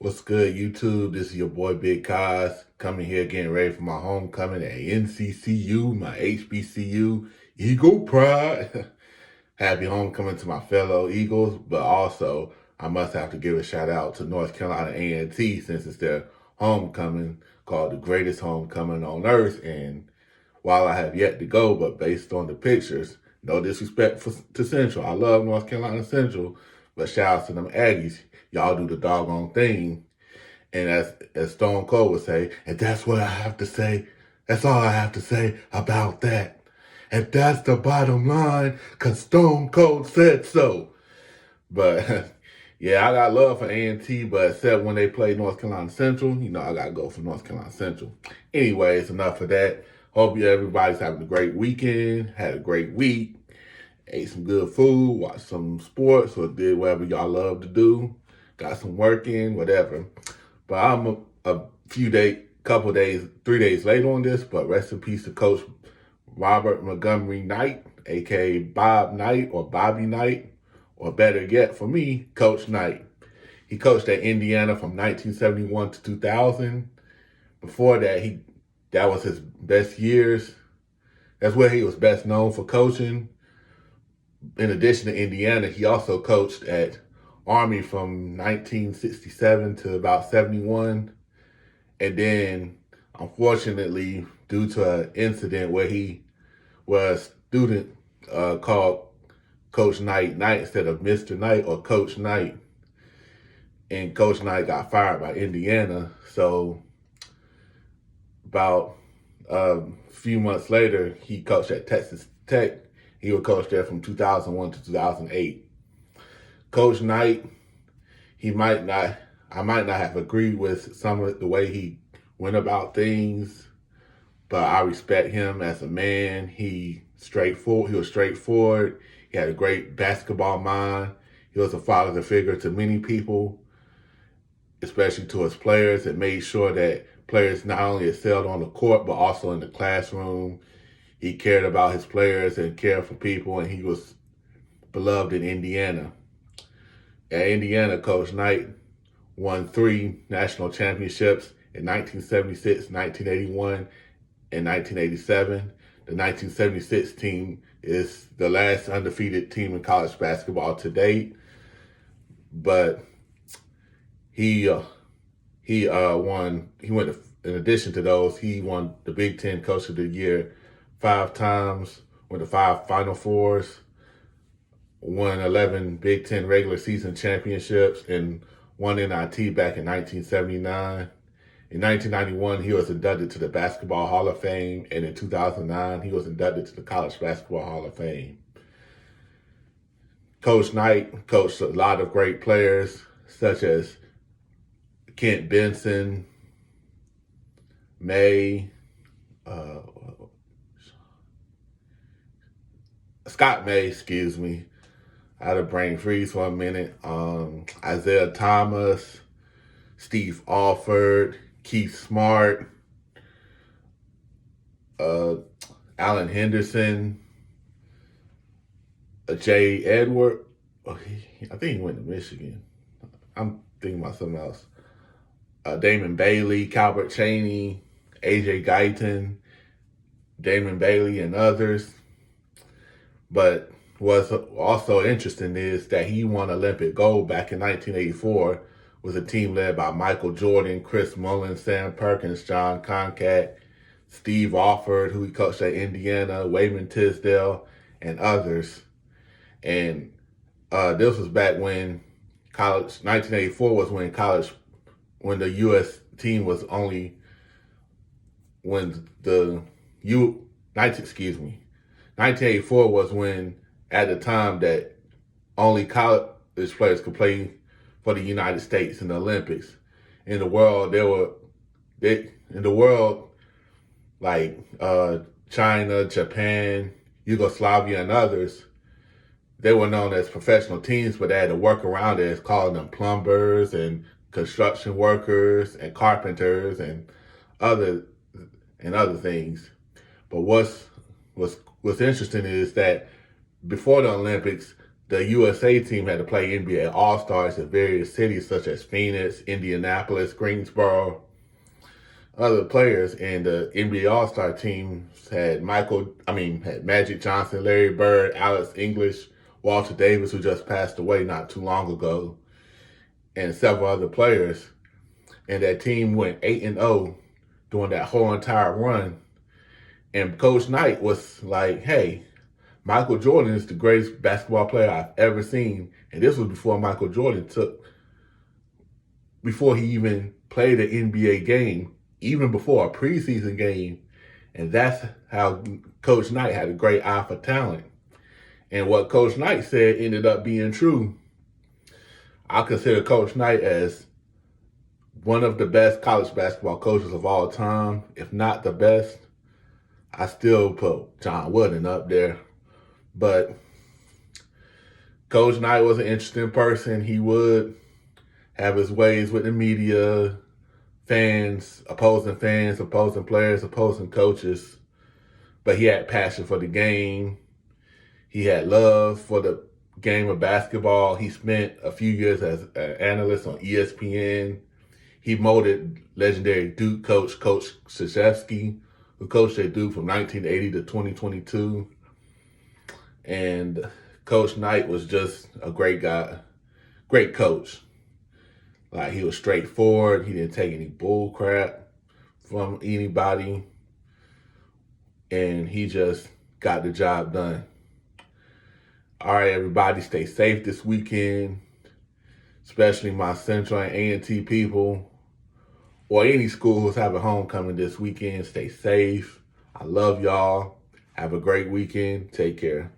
What's good, YouTube? This is your boy Big Kaz coming here getting ready for my homecoming at NCCU, my HBCU, Eagle Pride. Happy homecoming to my fellow Eagles, but also I must have to give a shout out to North Carolina A&T since it's their homecoming called the greatest homecoming on earth. And while I have yet to go, but based on the pictures, no disrespect to Central. I love North Carolina Central, but shout out to them Aggies. Y'all do the doggone thing. And as Stone Cold would say, and that's what I have to say. That's all I have to say about that. And that's the bottom line, because Stone Cold said so. But yeah, I got love for A&T, but except when they play North Carolina Central, I got to go for North Carolina Central. Anyways, enough of that. Hope everybody's having a great weekend, had a great week, ate some good food, watched some sports, or did whatever y'all love to do, got some work in, whatever. But I'm a couple days, 3 days late on this, but rest in peace to Coach Robert Montgomery Knight, a.k.a. Bob Knight or Bobby Knight, or better yet for me, Coach Knight. He coached at Indiana from 1971 to 2000. Before that, that was his best years. That's where he was best known for coaching. In addition to Indiana, he also coached at Army from 1967 to about 71. And then, unfortunately, due to an incident where he was a student called Coach Knight instead of Mr. Knight or Coach Knight. And Coach Knight got fired by Indiana. So about a few months later, he coached at Texas Tech. He would coach there from 2001 to 2008. Coach Knight, I might not have agreed with some of the way he went about things, but I respect him as a man. He was straightforward. He had a great basketball mind. He was a father figure to many people, especially to his players, and made sure that players not only excelled on the court, but also in the classroom. He cared about his players and cared for people, and he was beloved in Indiana. At Indiana, Coach Knight won 3 national championships in 1976, 1981, and 1987. The 1976 team is the last undefeated team in college basketball to date. But he won. In addition to those, he won the Big Ten Coach of the Year 5 times, won the 5 Final Fours, won 11 Big Ten regular season championships, and won NIT back in 1979. In 1991, he was inducted to the Basketball Hall of Fame, and in 2009, he was inducted to the College Basketball Hall of Fame. Coach Knight coached a lot of great players, such as Kent Benson, Scott May, excuse me. I had a brain freeze for a minute. Isaiah Thomas, Steve Alford, Keith Smart, Allen Henderson, Jay Edward. I think he went to Michigan. I'm thinking about something else. Damon Bailey, Calbert Chaney, AJ Guyton, Damon Bailey, and others. But what's also interesting is that he won Olympic gold back in 1984 with a team led by Michael Jordan, Chris Mullin, Sam Perkins, John Concat, Steve Alford, who he coached at Indiana, Wayman Tisdale, and others. And this was back when 1984 was when the U.S. team was only, 1984 was when, at the time, that only college players could play for the United States in the Olympics. In the world, like China, Japan, Yugoslavia, and others, they were known as professional teams, but they had to work around it, calling them plumbers and construction workers and carpenters and other things. But what's interesting is that before the Olympics, the USA team had to play NBA All-Stars in various cities such as Phoenix, Indianapolis, Greensboro, other players, and the NBA All-Star team had had Magic Johnson, Larry Bird, Alex English, Walter Davis, who just passed away not too long ago, and several other players. And that team went 8-0 during that whole entire run. And Coach Knight was like, hey, Michael Jordan is the greatest basketball player I've ever seen. And this was before he even played an NBA game, even before a preseason game. And that's how Coach Knight had a great eye for talent. And what Coach Knight said ended up being true. I consider Coach Knight as one of the best college basketball coaches of all time, if not the best. I still put John Wooden up there. But Coach Knight was an interesting person. He would have his ways with the media, opposing fans, opposing players, opposing coaches. But he had passion for the game. He had love for the game of basketball. He spent a few years as an analyst on ESPN. He molded legendary Duke coach, Coach Krzyzewski, who coached at Duke from 1980 to 2022. And Coach Knight was just a great guy, great coach. Like, he was straightforward. He didn't take any bull crap from anybody. And he just got the job done. All right, everybody, stay safe this weekend, especially my Central and A&T people, or any school who's having homecoming this weekend. Stay safe. I love y'all. Have a great weekend. Take care.